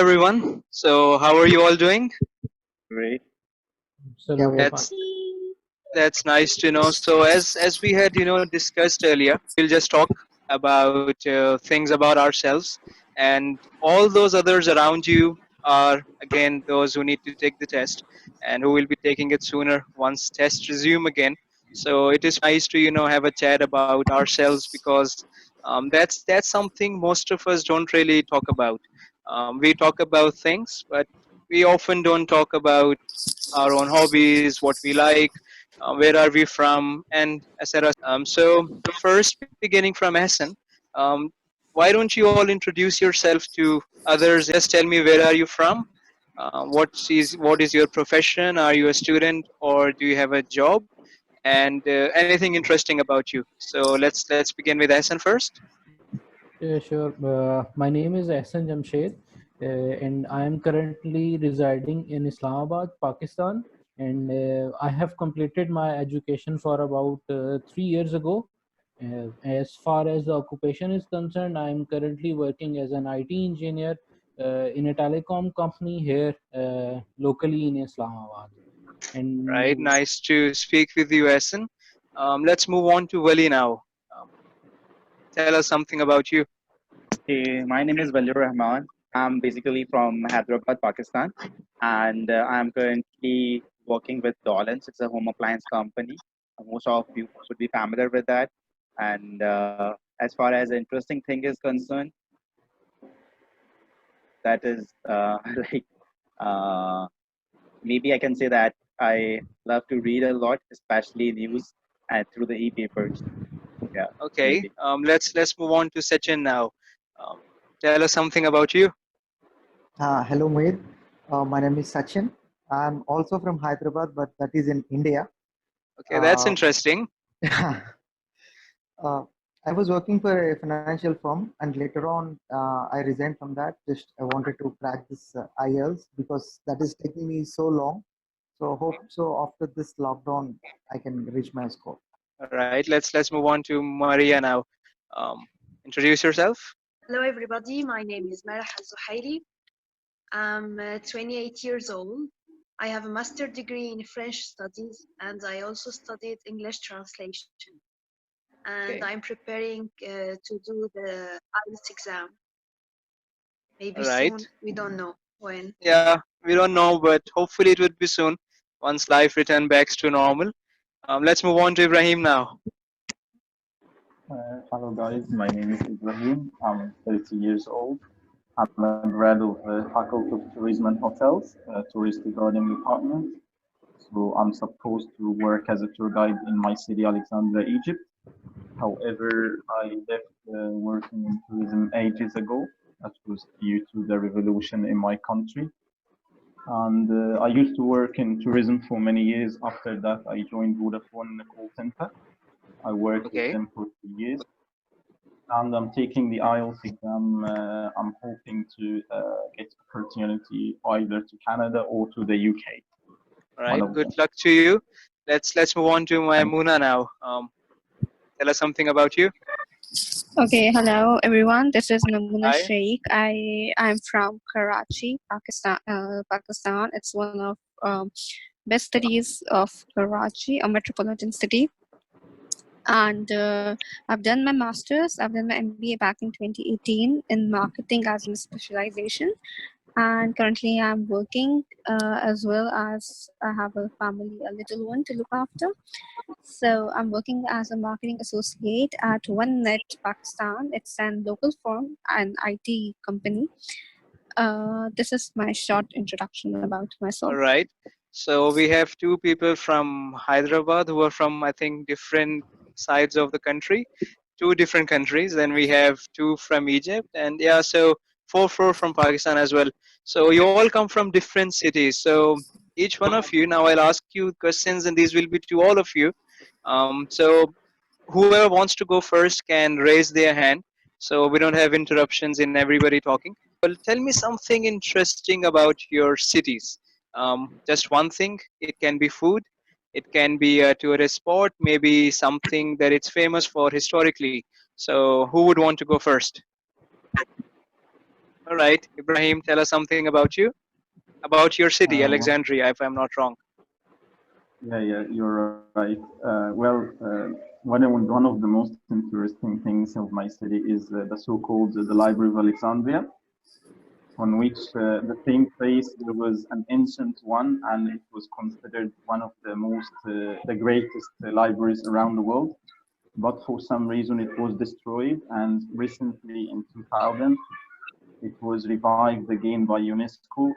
everyone. So, how are you all doing? Great. Yeah, we are That's fine. that's nice to know. So, as we had discussed earlier, we'll just talk about things about ourselves, and all those others around you are again those who need to take the test and who will be taking it sooner once tests resume again. So, it is nice to have a chat about ourselves because that's something most of us don't really talk about. We talk about things, but we often don't talk about our own hobbies, what we like, where are we from, and etc. So, first, beginning from Hassan, um, why don't you all introduce yourself to others? Just tell me where are you from? What is your profession? Are you a student or do you have a job? And anything interesting about you. So let's begin with Hassan first. Yeah, sure. My name is Ahsan Jamshed, and I am currently residing in Islamabad, Pakistan. And I have completed my education for about 3 years ago. As far as the occupation is concerned, I am currently working as an IT engineer in a telecom company here locally in Islamabad. Right, And nice to speak with you, Hassan. Let's move on to Wali now. Um, Tell us something about you. Hey, my name is Valur Rahman. I'm basically from Hyderabad, Pakistan, and I'm currently working with Dolans. It's a home appliance company. Most of you would be familiar with that. And as far as the interesting thing is concerned, that is like uh, maybe I can say that I love to read a lot, especially news and through the e-papers. Yeah, Okay, maybe. let's move on to Sachin now. Um, Tell us something about you. Hello, Mohit. My name is Sachin. I'm also from Hyderabad, but that is in India. Okay, that's Uh, interesting. uh, I was working for a financial firm, and later on, I resigned from that. Just I wanted to practice IELTS because that is taking me so long. So hope so after this lockdown, I can reach my score. All right, let's move on to Maria now. Um, Introduce yourself. Hello everybody, my name is Marah Al-Zuhairi. I'm 28 years old. I have a master's degree in French studies and I also studied English translation. And Okay, I'm preparing to do the IELTS exam. Maybe all soon, right. we don't know when. Yeah, we don't know, but hopefully it would be soon once life return back to normal. Let's move on to Ibrahim now. Hello guys, my name is Ibrahim. I'm 30 years old. I'm a grad of the Faculty of Tourism and Hotels, Tourist Garden Department. So I'm supposed to work as a tour guide in my city, Alexandria, Egypt. However, I left working in tourism ages ago. That was due to the revolution in my country. And I used to work in tourism for many years. After that, I joined Vodafone call center. I worked with Okay, them for 2 years and I'm taking the IELTS exam. I'm hoping to get opportunity either to Canada or to the UK. all One right. of Good them. luck to you. Let's move on to Thank you. Maimuna now. Tell us something about you. Okay, hello everyone. This is Mamuna Hi. Sheikh. I'm from Karachi, Pakistan. Pakistan. It's one of best cities of Karachi, a metropolitan city. And I've done my masters. I've done my MBA back in 2018 in marketing as a specialization. And currently, I'm working as well as I have a family, a little one to look after. So I'm working as a marketing associate at OneNet Pakistan. It's an local firm, an IT company. This is my short introduction about myself. All right. So we have two people from Hyderabad who are from, I think, different sides of the country, two different countries. Then we have two from Egypt, and yeah, so four from Pakistan as well. So you all come from different cities. So each one of you, now I'll ask you questions, and these will be to all of you. So whoever wants to go first can raise their hand, so we don't have interruptions in everybody talking. Well, tell me something interesting about your cities. Just one thing. It can be food, it can be a tourist spot, maybe something that it's famous for historically. So who would want to go first? All right, Ibrahim, tell us something about you, about your city, Well, Alexandria, if I'm not wrong. yeah, you're right. One of the most interesting things of my city is the so-called the Library of Alexandria, on which the same place there was an ancient one, and it was considered one of the greatest libraries around the world. But for some reason, it was destroyed, and recently in 2000, it was revived again by UNESCO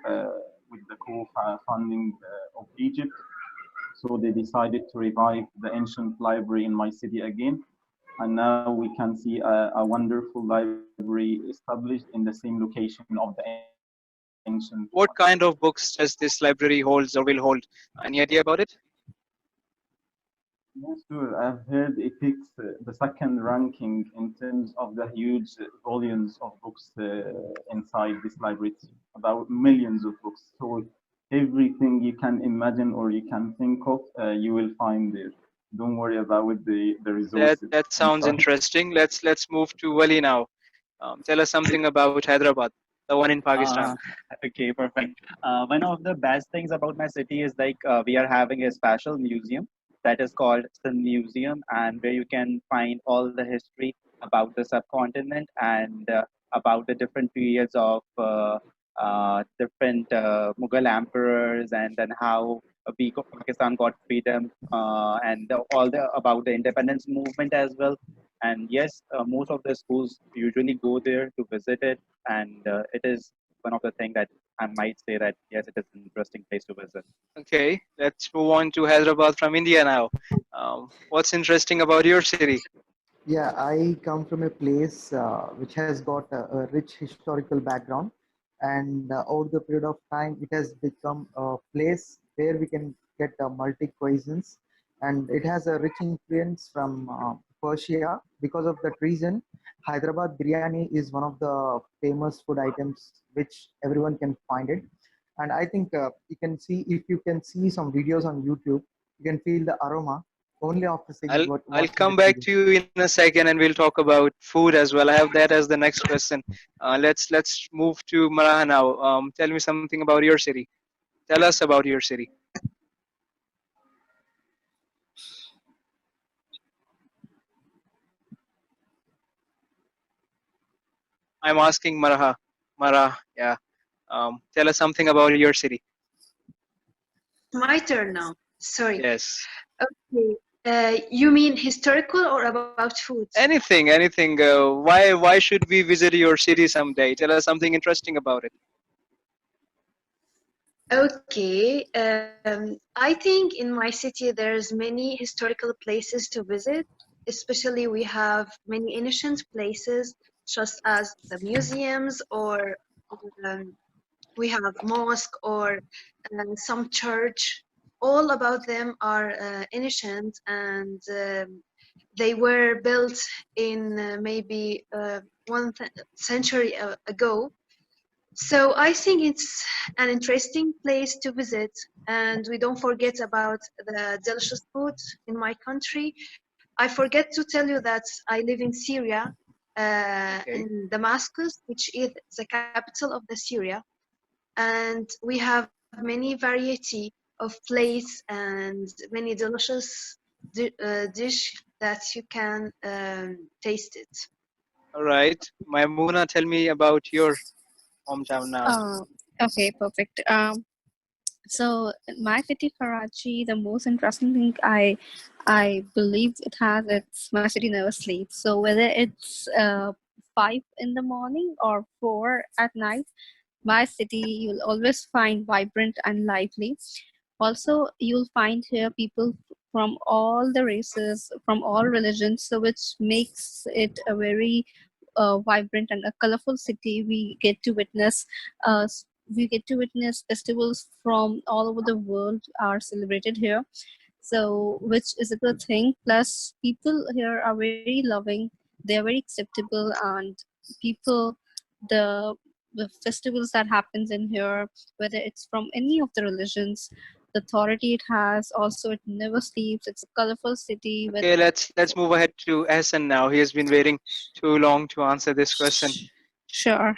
with the co-funding of Egypt. So they decided to revive the ancient library in my city again. And now we can see a wonderful library established in the same location of the ancient one. What kind of books does this library holds or will hold? Any idea about it? Yes, sure. I've heard it takes the second ranking in terms of the huge volumes of books inside this library. It's about millions of books. So everything you can imagine or you can think of, you will find there. Don't worry about the That resources that sounds inside. interesting. Let's move to Wali now. Tell us something about Hyderabad, the one in Pakistan. Uh, okay, perfect. One of the best things about my city is like we are having a special museum that is called Sun Museum, and where you can find all the history about the subcontinent and about the different periods of different Mughal emperors, and then how Pakistan got freedom, and all the about the independence movement as well. And yes, most of the schools usually go there to visit it, and it is one of the things that I might say that yes, it is an interesting place to visit. Okay, let's move on to Hyderabad from India now. What's interesting about your city? Yeah, I come from a place which has got a rich historical background, and over the period of time, it has become a place where we can get multi cuisines, and it has a rich influence from Persia. Because of that reason, Hyderabad biryani is one of the famous food items which everyone can find it. And I think you can see, if you can see some videos on YouTube, you can feel the aroma only after seeing I'll what I'll you come get back video. to you in a second, and we'll talk about food as well. I have that as the next question. Let's move to Maraha now. Tell me something about your city. Tell us about your city. I'm asking Maraha. Maraha, yeah. Tell us something about your city. My turn now. Sorry. Yes. Okay. You mean historical or about food? Anything. Why should we visit your city someday? Tell us something interesting about it. Okay. I think in my city there's many historical places to visit. Especially we have many ancient places, such as the museums, or um, we have mosque or some church. All about them are ancient, and they were built in maybe one century ago. So I think it's an interesting place to visit, and we don't forget about the delicious food in my country. I forget to tell you that I live in Syria, Okay. in Damascus, which is the capital of the Syria, and we have many variety of plates and many delicious dish that you can taste it. All right. Maimuna, tell me about your hometown now. Okay, perfect. So in my city, Karachi, the most interesting thing I believe it has, it's my city never sleeps. So whether it's 5 in the morning or 4 at night, my city you'll always find vibrant and lively. Also, you'll find here people from all the races, from all religions, so which makes it a very vibrant and a colorful city. Uh, we get to witness festivals from all over the world are celebrated here. So, which is a good thing. Plus, people here are very loving. They are very acceptable, and people the the festivals that happens in here, whether it's from any of the religions, the authority it has, also it never sleeps. It's a colorful city with Okay, let's move ahead to Hassan now. He has been waiting too long to answer this question. sure.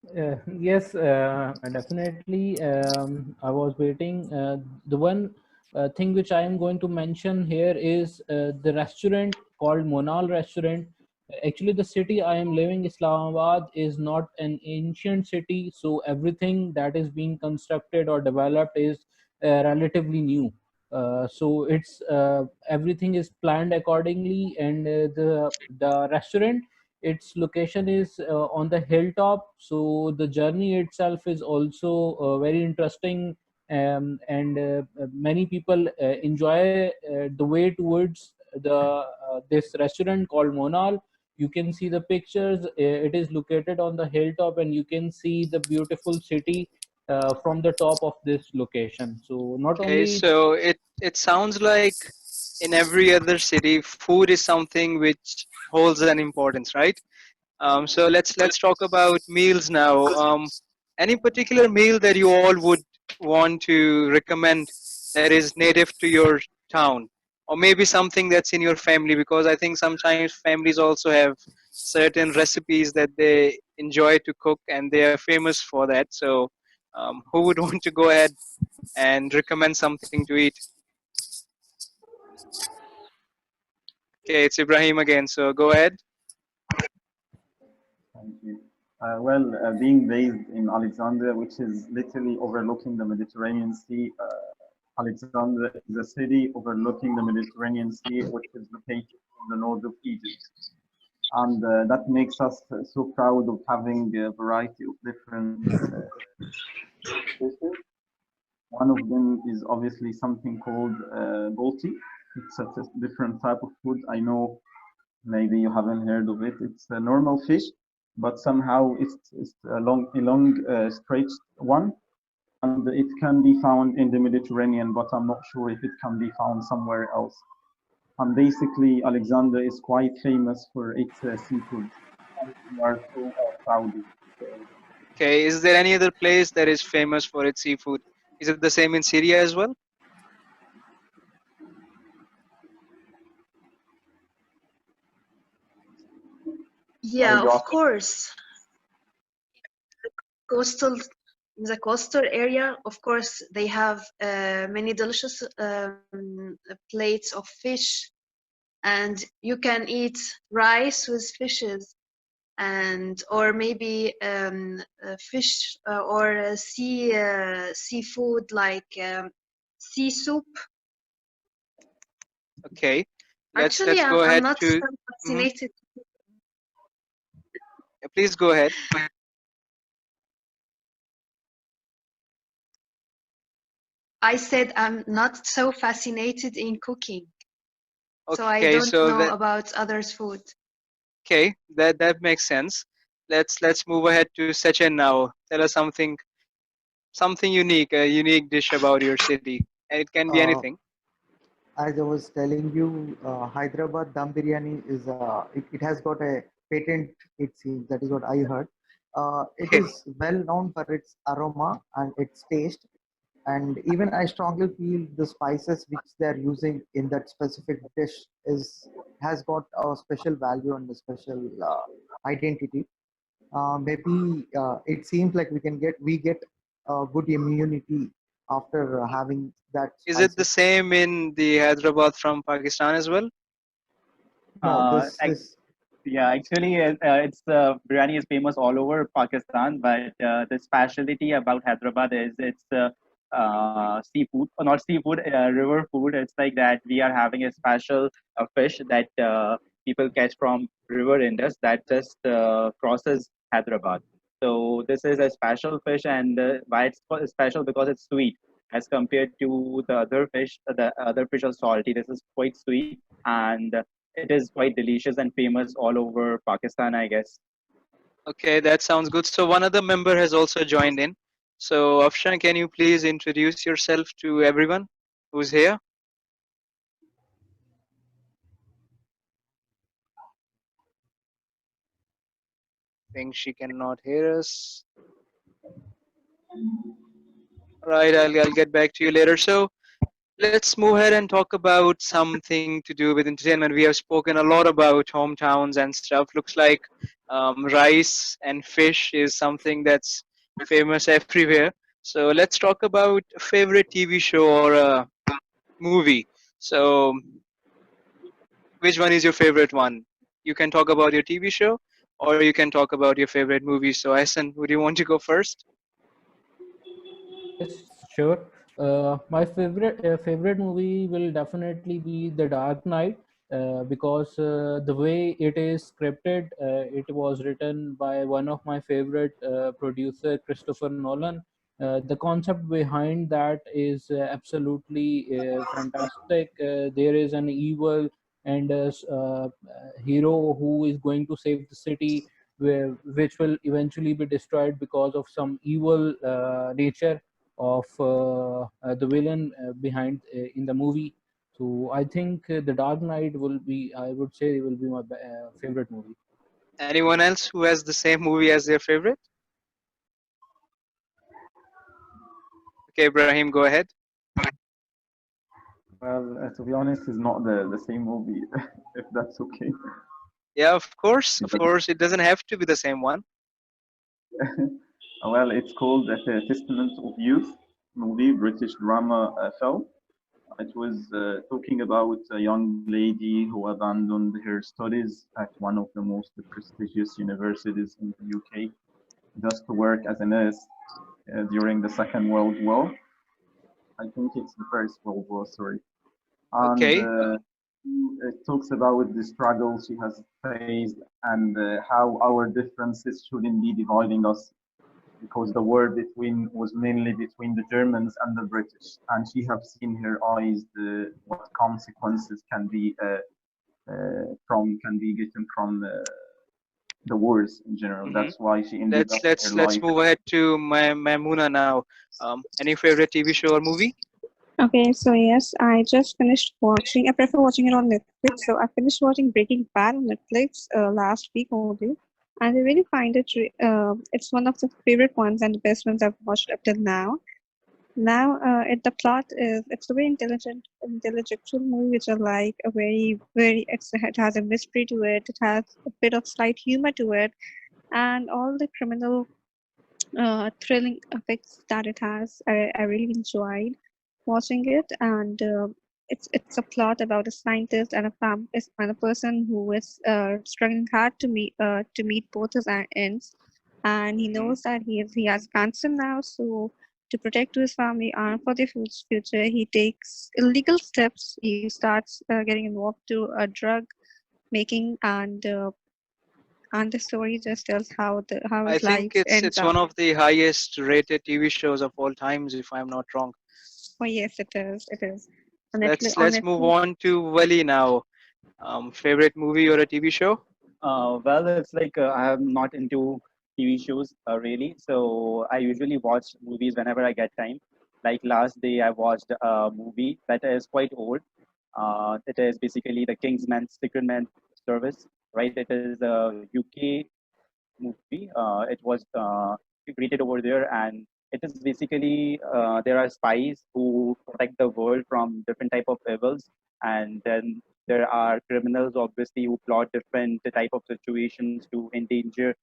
Yes, definitely. I was waiting. The one thing which I am going to mention here is the restaurant called Monal Restaurant. Actually, the city I am living, Islamabad, is not an ancient city, so everything that is being constructed or developed is relatively new. So it's everything is planned accordingly, and the restaurant, its location is on the hilltop, so the journey itself is also very interesting, and many people enjoy the way towards the this restaurant called Monal. You can see the pictures. It is located on the hilltop, and you can see the beautiful city from the top of this location. So not Okay, only so it sounds like in every other city, food is something which holds an importance, right? So let's talk about meals now. Any particular meal that you all would want to recommend that is native to your town, or maybe something that's in your family? Because I think sometimes families also have certain recipes that they enjoy to cook, and they are famous for that. So, who would want to go ahead and recommend something to eat? Okay, it's Ibrahim again. So go ahead. Thank you. Being based in Alexandria, which is literally overlooking the Mediterranean Sea, Alexandria is a city overlooking the Mediterranean Sea, which is located in the north of Egypt. And that makes us so proud of having a variety of different dishes. One of them is obviously something called bolti. It's a different type of food. I know maybe you haven't heard of it. It's a normal fish, but somehow it's a long stretched one, and it can be found in the Mediterranean, but I'm not sure if it can be found somewhere else. And basically, Alexander is quite famous for its seafood, and we are so proud of it. Okay, is there any other place that is famous for its seafood? Is it the same in Syria as well? Yeah, Sorry, of Joseph. course. Coastal, in the coastal area, of course, they have many delicious plates of fish, and you can eat rice with fishes, and or maybe fish or seafood like sea soup. Okay, let's Actually, go I'm ahead not so to. Mhm. fascinated. Please go ahead. I said I'm not so fascinated in cooking, so I Okay, don't so know that about others' food. okay, that makes sense. Let's move ahead to Sachin now. Tell us something unique, a unique dish about your city, and it can be Uh, anything. as I was telling you, Hyderabad dum biryani is it has got a patent. It seems that is what I heard. It Okay, is well known for its aroma and its taste, and even I strongly feel the spices which they are using in that specific dish is has got a special value and a special identity. Maybe it seems like we get good immunity after having that is it the spices. same in the Hyderabad from Pakistan as well? No, this Ac- is Yeah, actually, it's biryani is famous all over Pakistan, but the specialty about Hyderabad is it's seafood, or not seafood, river food. It's like that we are having a special fish that people catch from river Indus that just crosses Hyderabad. So this is a special fish, and why it's special because it's sweet as compared to the other fish. The other fish are salty. This is quite sweet, and it is quite delicious and famous all over Pakistan, I guess. Okay, that sounds good. So one other member has also joined in. So Afshan, can you please introduce yourself to everyone who's here? I think she cannot hear us. All right, I'll get back to you later. So let's move ahead and talk about something to do with entertainment. We have spoken a lot about hometowns and stuff. Looks like Rice and fish is something that's famous everywhere. So let's talk about a favorite TV show or a movie. So which one is your favorite one? You can talk about your TV show, or you can talk about your favorite movie. So Ahsan, would you want to go first? Yes, sure. My favorite movie will definitely be The Dark Knight, because the way it is scripted, it was written by one of my favorite producer, Christopher Nolan. The concept behind that is absolutely fantastic. There is an evil and hero who is going to save the city, which will eventually be destroyed because of some evil nature of the villain behind in the movie. So I think The Dark Knight will be, I would say, will be my favorite movie. Anyone else who has the same movie as their favorite? Okay, Ibrahim, go ahead. Well, to be honest, it's not the same movie, if that's okay. Yeah, of course, of Because, course. It doesn't have to be the same one. well, it's called The Testament of Youth movie, British drama film. It was talking about a young lady who abandoned her studies at one of the most prestigious universities in the UK just to work as a nurse during the Second World War. I think it's the First World War, sorry. And Okay. it talks about the struggles she has faced and how our differences shouldn't be dividing us, because the war between was mainly between the Germans and the British, and she have seen her eyes what consequences can be getting from the wars in general. hmm That's why she ended Let's up her let's let's life. move ahead to Maimuna now. Any favorite TV show or movie? Okay, so yes, I just finished watching. I prefer watching it on Netflix. So I finished watching Breaking Bad on Netflix last week only, and I really find it's one of the favorite ones and the best ones I've watched up till now. Now, the plot is it's a very intellectual movie which I like. A it has a mystery to it. It has a bit of slight humor to it, and all the criminal thrilling effects that it has. I really enjoyed watching it, and it's a plot about a scientist and and a person who is struggling hard to meet both his ends, and he hmm knows that he has cancer now. So to protect his family and for their future, he takes illegal steps. He starts getting involved to a drug making, and the story just tells how I his think life ends it's up. one of the highest rated TV shows of all times, if I'm not wrong. Oh yes, it is. It is. On Netflix. Let's On let's move Netflix. on to Wali now. Favorite movie or a TV show? Well, it's like I am not into TV shows really, so I usually watch movies whenever I get time. Like last day, I watched a movie that is quite old. It is basically the Kingsman Secretman Service, right? It is a UK movie. It was created over there, and it is basically there are spies who protect the world from different type of evils, and then there are criminals obviously who plot different type of situations to endanger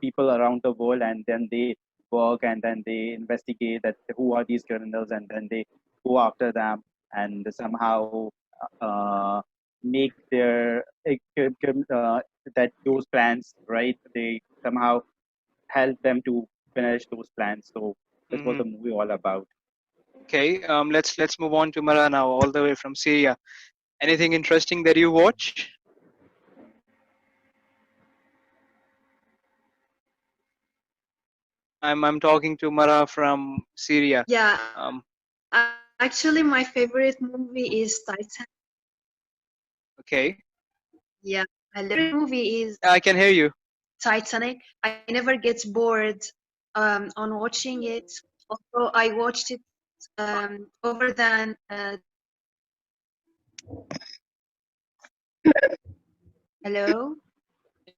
people around the world, and then they work and then they investigate that who are these criminals, and then they go after them and somehow uh, make that those plans right. They somehow help them to finish those plans. So that's what hmm the movie all about. Okay. Let's move on to Mara now, all the way from Syria. Anything interesting that you watch? I'm talking to Mara from Syria. Um, Yeah, actually, my favorite movie is Titan. okay. Yeah, my favorite movie is I can hear you. Titanic. I never get bored on watching it. Although I watched it over than hello.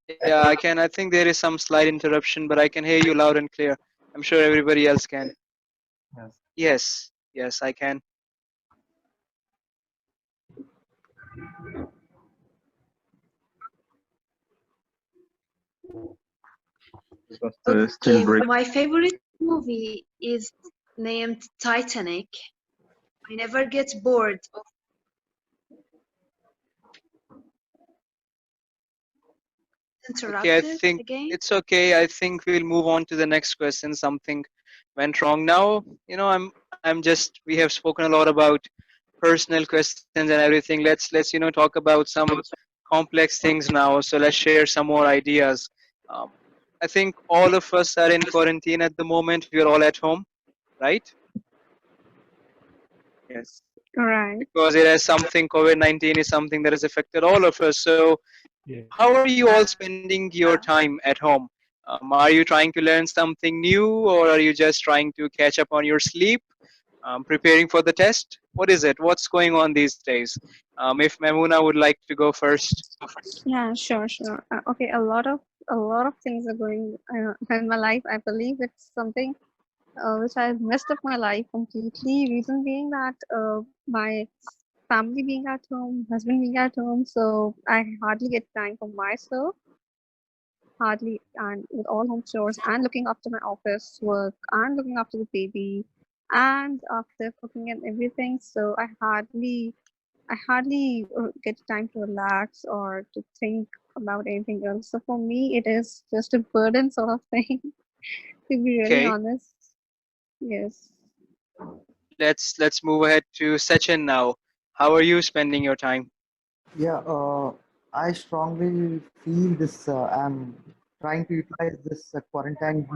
Yeah, I can. I think there is some slight interruption, but I can hear you loud and clear. I'm sure everybody else can. Yes. Yes, yes, I can. But still Okay, break. my favorite movie is named Titanic. I never get bored of Okay, I interrupted think again. it's okay. I think we'll move on to the next question. Something went wrong. Now, I'm just we have spoken a lot about personal questions and everything. Let's talk about some complex things now. So let's share some more ideas. Um, I think all of us are in quarantine at the moment. We are all at home, right? Yes. Right. Because it has something COVID-19 is something that has affected all of us. So Yes. how are you all spending your time at home? Are you trying to learn something new, or are you just trying to catch up on your sleep, preparing for the test? What is it? What's going on these days? If Mamuna would like to go first. Yeah, sure, sure. Okay, a lot of things are going in my life. I believe it's something which I've messed up my life completely. Reason being that my family being at home, husband being at home, so I hardly get time for myself, hardly, and with all home chores and looking after my office work and looking after the baby and after cooking and everything. So I hardly get time to relax or to think about anything else. So for me, it is just a burden sort of thing, to be really Okay, honest. Yes. let's move ahead to Sachin now. How are you spending your time? Yeah, I strongly feel this. I'm trying to utilize this quarantine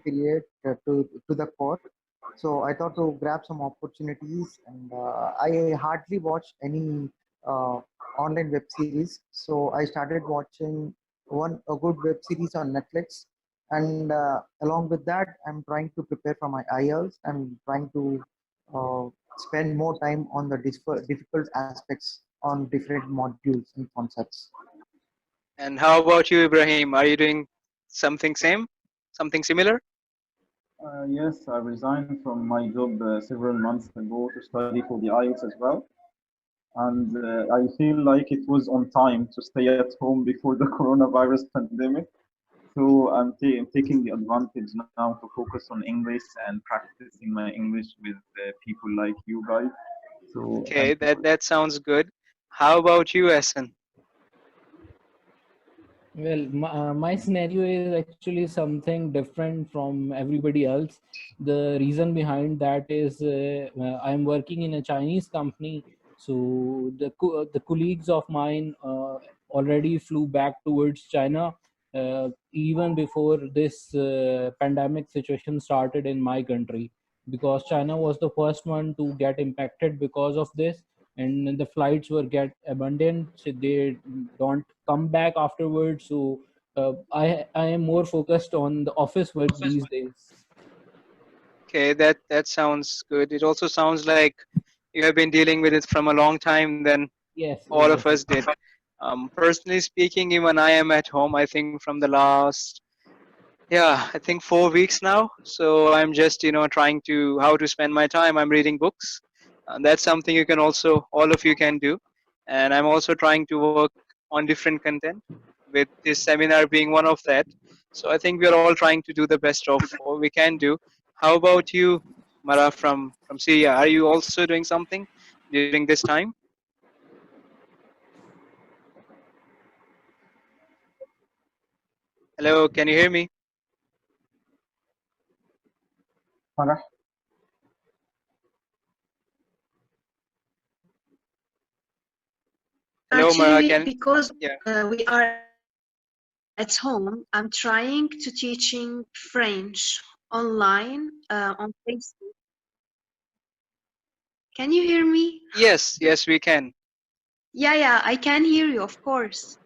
period to the core. So I thought to grab some opportunities, and I hardly watch any uh, online web series. So I started watching a good web series on Netflix, and along with that, I'm trying to prepare for my IELTS. I'm trying to spend more time on the difficult aspects on different modules and concepts. And how about you, Ibrahim? Are you doing something same, something similar? Yes, I resigned from my job several months ago to study for the IELTS as well. And I feel like it was on time to stay at home before the coronavirus pandemic. So I'm taking the advantage now to focus on English and practicing my English with people like you guys. So thank Okay, you for that sounds good. How about you, Essen? Well, my scenario is actually something different from everybody else. The reason behind that is I'm working in a Chinese company, so the colleagues of mine already flew back towards China even before this pandemic situation started in my country, because China was the first one to get impacted because of this, and the flights were get abandoned, so they don't come back afterwards. So I am more focused on the office work these days. Okay, that sounds good. It also sounds like you have been dealing with it from a long time than Yes, all of yes. us did. Personally speaking, even I am at home. I think from the last, yeah, I think 4 weeks now. So I'm just trying to how to spend my time. I'm reading books. That's something you can also all of you can do. And I'm also trying to work on different content, with this seminar being one of that. So I think we are all trying to do the best of what we can do. How about you, Mara from Syria? Are you also doing something during this time? Hello, can you hear me? Farah. Hello, Mara. Because Yeah. we are at home, I'm trying to teaching French online on Facebook. Can you hear me? Yes, we can. Yeah, I can hear you, of course.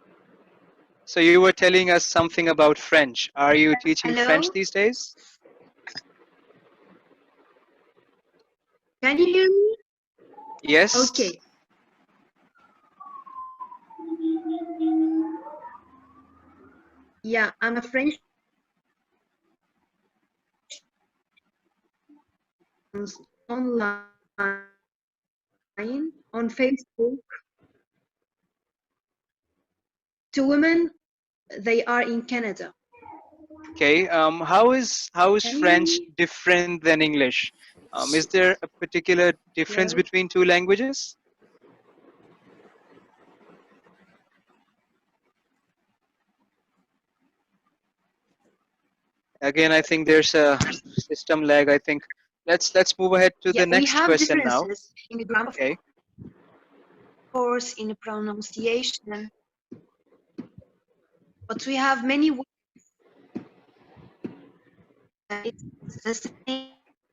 So you were telling us something about French. Are you teaching French Hello? these days? Can you hear me? Yes. Okay. Yeah, I'm a French online on Facebook to women they are in Canada. Okay. How is French Okay. different than English? Is there a particular difference Well, between two languages? Again, I think there's a system lag. I think let's move ahead to the yeah, we next have question now. differences in the grammar, Okay. of course, in the pronunciation, but we have many words that it's the same meanings.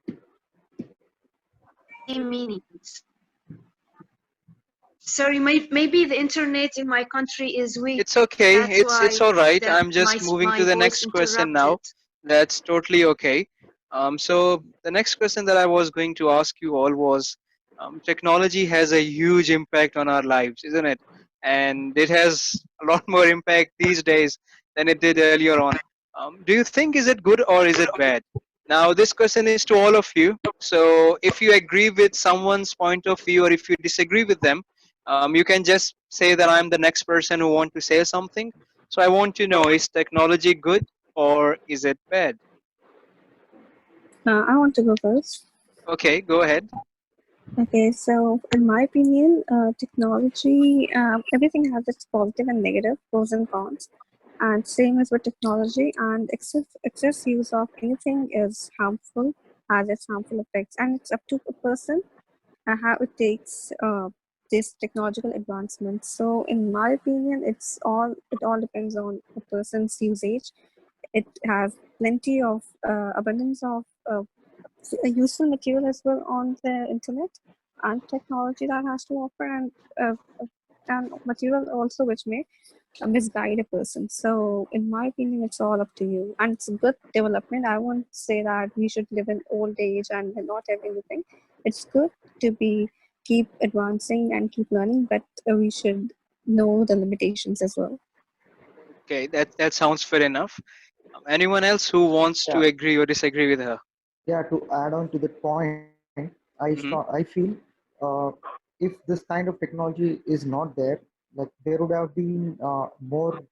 Sorry, maybe the internet in my country is weak. It's okay. That's It's why all right. the I'm just moving my to the voice next question interrupted. now. That's totally okay. So the next question that I was going to ask you all was, technology has a huge impact on our lives, isn't it? And it has a lot more impact these days than it did earlier on. Do you think is it good or is it bad? Now this question is to all of you. So if you agree with someone's point of view or if you disagree with them, you can just say that I'm the next person who want to say something. So I want to know, is technology good or is it bad? I want to go first. Okay, go ahead. Okay, so in my opinion, technology, everything has its positive and negative, pros and cons. And same as with technology, and excess use of anything is harmful, has its harmful effects, and it's up to a person how it takes this technological advancement. So, in my opinion, it all depends on a person's usage. It has plenty of abundance of useful material as well on the internet and technology that has to offer, uh, and material also which may misguide a person. So, in my opinion, it's all up to you, and it's a good development. I won't say that we should live in old age and not have anything. It's good to be keep advancing and keep learning, but we should know the limitations as well. Okay, that sounds fair enough. Anyone else who wants to Yeah, agree or disagree with her? yeah. To add on to that point, I Hmm. feel if this kind of technology is not there, like there would have been more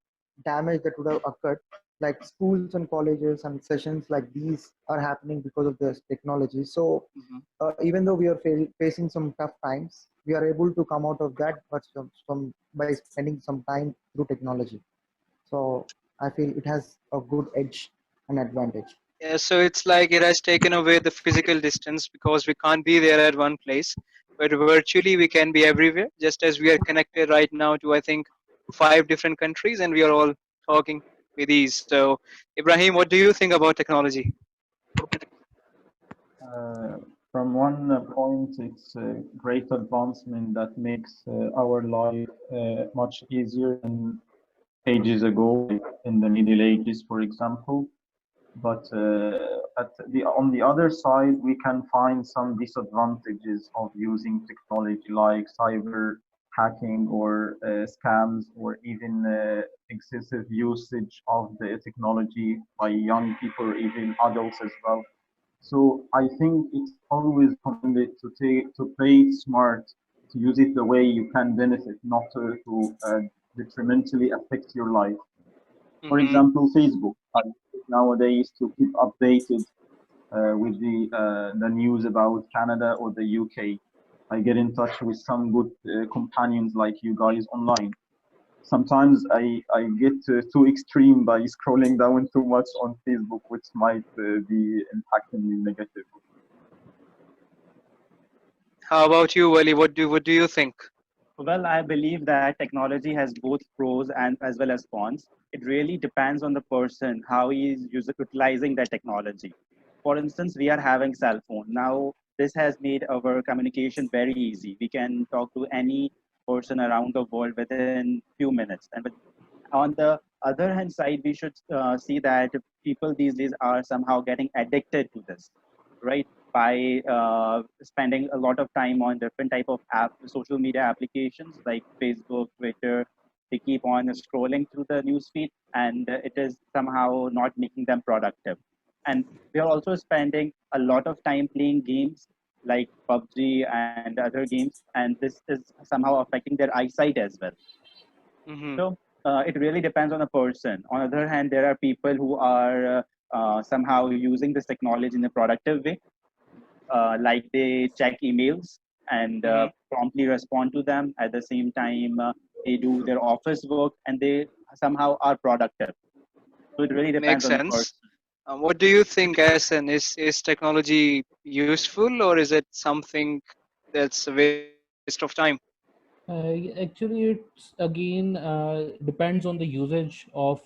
damage that would have occurred. Like schools and colleges and sessions like these are happening because of this technology. So Hmm. even though we are facing some tough times, we are able to come out of that, but by spending some time through technology. So I feel it has a good edge and advantage. Yeah, so it's like it has taken away the physical distance because we can't be there at one place, but virtually we can be everywhere, just as we are connected right now to, I think, 5 different countries, and we are all talking with ease. So, Ibrahim, what do you think about technology? Uh, from one point, it's a great advancement that makes our life much easier than ages ago, like in the Middle Ages, for example. But on the other side, we can find some disadvantages of using technology, like cyber hacking or scams, or even excessive usage of the technology by young people or even adults as well. So I think it's always recommended to play it smart, to use it the way you can benefit, not to detrimentally affect your life. For Hmm. example, Facebook. I use it nowadays to keep updated with the news about Canada or the UK. I get in touch with some good companions like you guys online. Sometimes I get too extreme by scrolling down too much on Facebook, which might be impacting me negatively. How about you, Wali? What do you think? Well, I believe that technology has both pros and as well as cons. It really depends on the person how he is utilizing that technology. For instance, we are having cell phone now. This has made our communication very easy. We can talk to any person around the world within few minutes. And on the other hand side, we should see that people these days are somehow getting addicted to this, right? By spending a lot of time on different type of social media applications like Facebook, Twitter. They keep on scrolling through the newsfeed, and it is somehow not making them productive. And we are also spending a lot of time playing games like PUBG and other games, and this is somehow affecting their eyesight as well. Hmm. So it really depends on the person. On the other hand, there are people who are somehow using this technology in a productive way, like they check emails and promptly respond to them. At the same time, they do their office work and they somehow are productive. So it really depends Makes on the person. sense. What do you think, Asan? Is technology useful, or is it something that's a waste of time? Actually, it's again depends on the usage of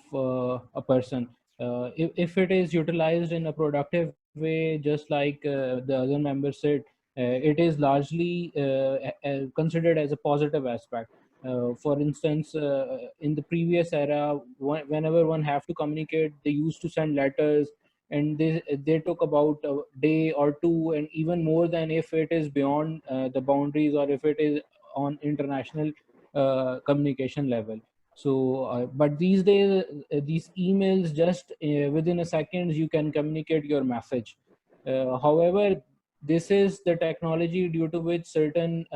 a person. If it is utilized in a productive way, just like the other member said, it is largely considered as a positive aspect. For instance, in the previous era, whenever one have to communicate, they used to send letters, and they took about a day or two, and even more than if it is beyond the boundaries, or if it is on international communication level. So but these days, these emails, just within a seconds you can communicate your message. However, this is the technology due to which certain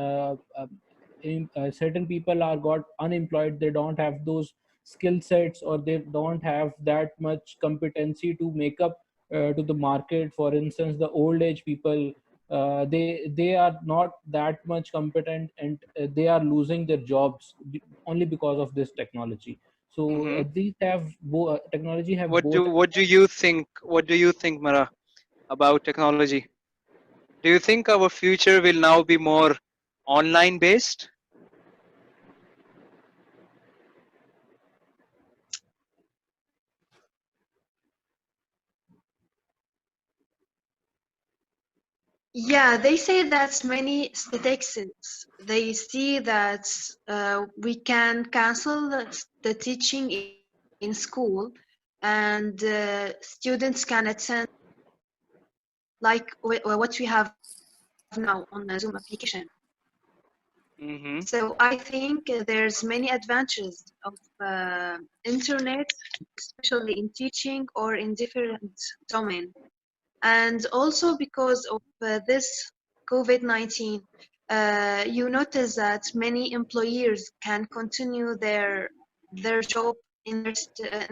people are got unemployed. They don't have those skill sets, or they don't have that much competency to make up to the market. For instance, the old age people, they are not that much competent, and they are losing their jobs only because of this technology. So Hmm. technology have What both. do what do you think? What do you think, Mara, about technology? Do you think our future will now be more online based? Yeah, they say that many statistics, they see that we can cancel the teaching in school, and students can attend like what we have now on the Zoom application. Hmm. So I think there's many advantages of internet, especially in teaching or in different domain. And also because of this COVID-19, you notice that many employers can continue their job in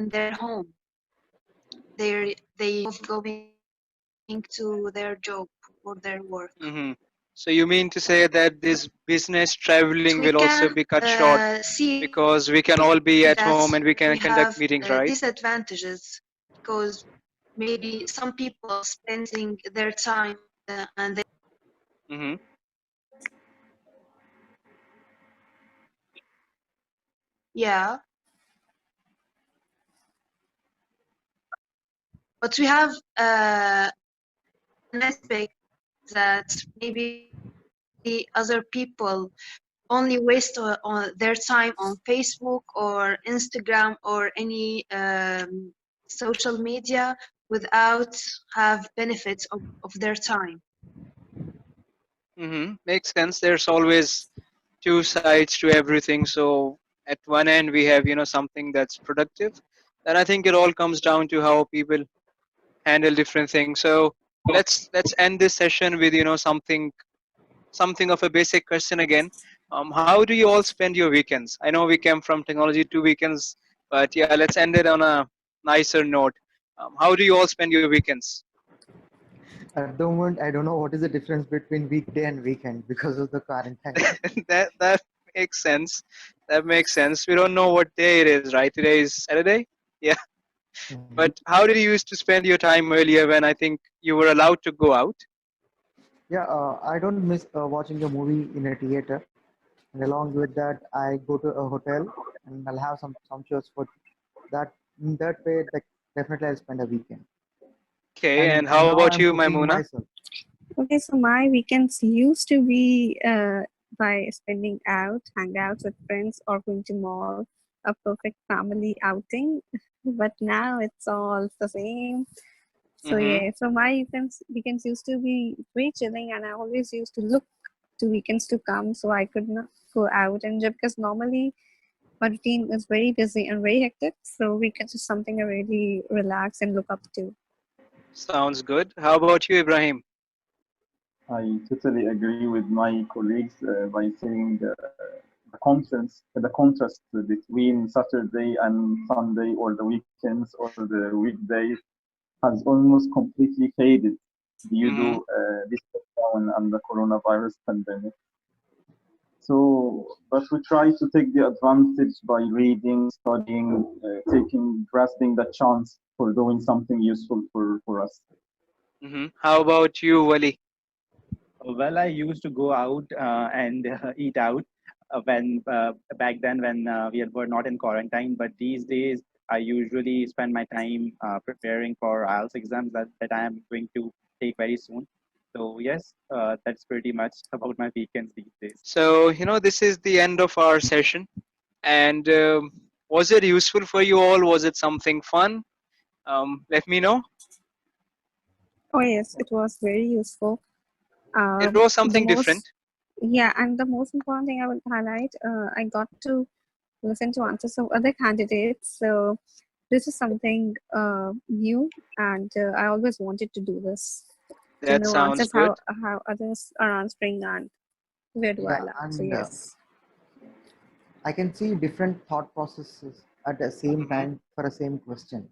their home. They of going to their job or their work. Hmm. So you mean to say that this business But traveling we will also can be cut short see because we can all that be at we home and we have can conduct meetings, right? disadvantages because maybe some people spending their time and they Hmm. yeah, but we have an aspect that maybe other people only waste on their time on Facebook or Instagram or any social media without have benefits of their time. Makes sense. There's always two sides to everything. So at one end we have something that's productive. Then I think it all comes down to how people handle different things. So let's end this session with something of a basic question again. How do you all spend your weekends? I know we came from technology to weekends, but yeah, let's end it on a nicer note. How do you all spend your weekends? At the moment, I don't know what is the difference between weekday and weekend because of the quarantine. That makes sense. That makes sense. We don't know what day it is, right? Today is Saturday. Yeah. Mhm. But how did you used to spend your time earlier when I think you were allowed to go out? Yeah, I don't miss watching a movie in a theater. And along with that, I go to a hotel and I'll have some sumptuous food. That in that way, like definitely I'll spend a weekend. Okay, And and how now about I'm you, cooking Maimuna? myself. Okay, so my weekends used to be by spending out, hangouts with friends, or going to mall, a perfect family outing. But now it's all the same. So Mm-hmm. yeah, so my weekends used to be very chilling, and I always used to look to weekends to come, so I could not go out and because normally my routine is very busy and very hectic. So weekends is something I really relax and look up to. Sounds good. How about you, Ibrahim? I totally agree with my colleagues by saying the contrast between Saturday and Sunday, or the weekends or the weekdays, has almost completely faded due to this lockdown and the coronavirus pandemic. So, but we try to take the advantage by reading, studying, grasping the chance for doing something useful for us. How about you, Wali? Well, I used to go out and eat out when back then when we were not in quarantine. But these days, I usually spend my time preparing for IELTS exams that I am going to take very soon. So yes, that's pretty much about my weekends these days. So, this is the end of our session. And was it useful for you all? Was it something fun? Let me know. Oh yes, it was very useful. It was The something different. most, yeah, and the most important thing I would highlight, I got to listen to answers of other candidates. So this is something new, and I always wanted to do this, to That know sounds answers good. how others are answering and where do I Yeah, land. So and yes. I can see different thought processes at the same time for a same question.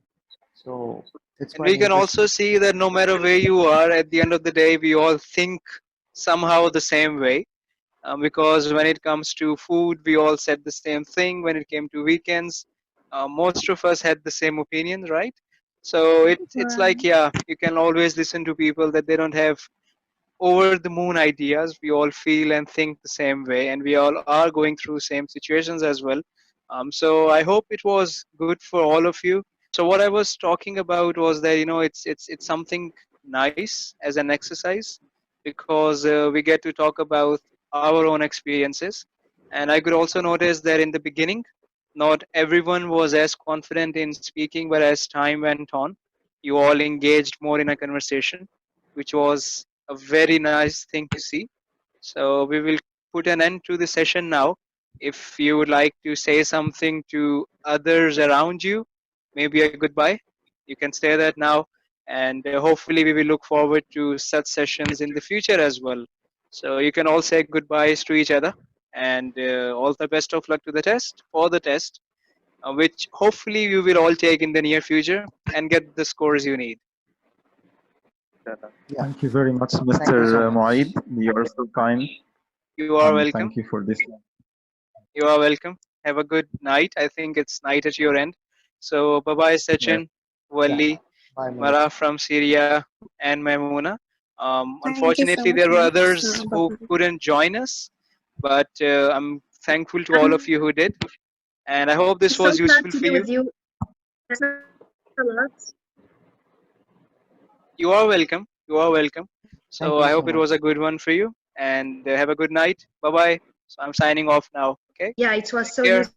So it's And quite we can also interesting. see that no matter where you are, at the end of the day, we all think somehow the same way. Because when it comes to food, we all said the same thing. When it came to weekends, most of us had the same opinions, right? So it's like, Right. yeah, you can always listen to people that they don't have over the moon ideas. We all feel and think the same way, and we all are going through same situations as well. So I hope it was good for all of you. So what I was talking about was that it's something nice as an exercise, because we get to talk about our own experiences. And I could also notice that in the beginning, not everyone was as confident in speaking, but as time went on, you all engaged more in a conversation, which was a very nice thing to see. So we will put an end to the session now. If you would like to say something to others around you, maybe a goodbye, you can say that now. And hopefully we will look forward to such sessions in the future as well. So you can all say goodbyes to each other, and all the best of luck to the test, which hopefully you will all take in the near future and get the scores you need. Yeah, Thank you very much, thank you so Mr. much. Muaid. You are so kind, You are and welcome. thank you for this. You are welcome. Have a good night. I think it's night at your end. So bye bye, Yes. Sachin, Yeah, Wali, bye, Mary. Mara from Syria, and Maimuna. Thank you Unfortunately, so much, there were Max. others who Bye-bye. couldn't join us, but I'm thankful to all of you who did. And I hope this I'm was so glad useful to for be you. with you. Thanks a lot. You are welcome. You are welcome. Thank So you I so hope it was much. a good one for you. And have a good night. Bye bye. So I'm signing off now. Okay. Yeah, it was Take so care. useful.